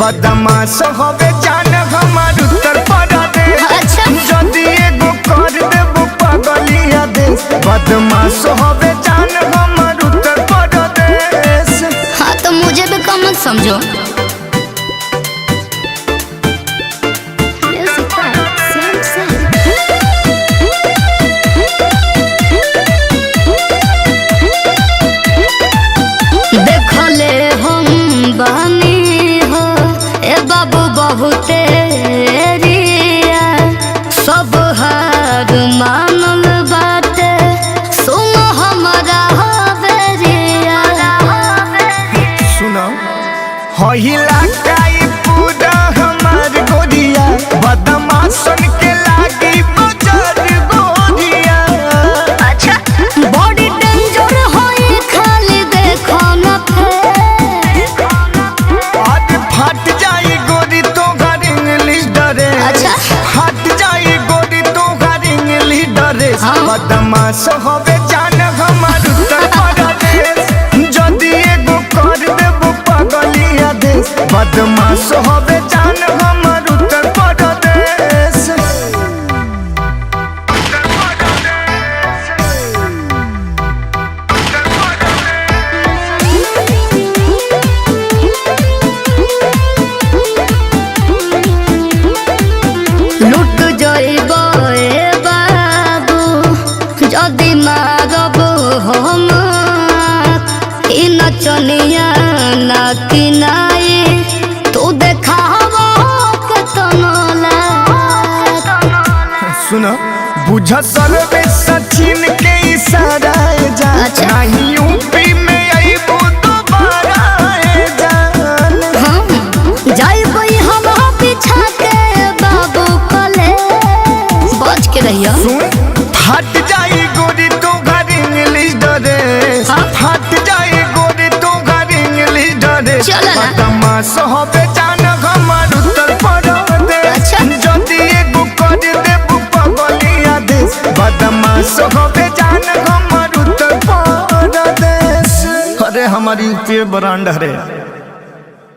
बदमाश होवे जान हमार उत्तर प्रदेश। जदी एगो कर देबो पगलिया देश, बदमाश होवे जान हमार उत्तर प्रदेश। हाँ तो मुझे भी कम मत समझो। बहुते रिया सब हार मानल बाटे, सुनो हमारा हवेरिया। सुनो होइला काई पूरा हमार गोरिया, बदमाशन के लागी बजार गोरिया। अच्छा बॉडी डेंजर होई खाली देखो न फेस, आज फट जाई गोरी तो घर इंग्लिश डरे। अच्छा हट जाई गोरी तो घर इंग्लिश डरे। बदमाश होवे जान हमार उत्तर प्रदेश। जदी एगो कर देबो पगलिया देश, बदमाश होवे जान हमार उत्तर प्रदेश। लुट जाइबो ए बाबू जदी मारब हम, ई नचनिया ना किनाई तू देखावो केतनो लाग। सुनो बुझ सर्वे सचिन के इशारा जा। अच्छा। नहीं यूपी में आईबो दोबारा जान। जाइबो हम पीछा के बाबू कले, बच के रहियो। सुन फट जाई गोरी तो घर इंग्लिश डरे। फट जाई गोरी तो घर इंग्लिश डरे। चलो ना। बदमाश होवे जान हमार उत्तर प्रदेश। अच्छा। जदी एगो कर देबो पगलिया देश, बदमाश होवे जान हमार उत्तर प्रदेश। अरे हमारी यूपी ब्रांड है।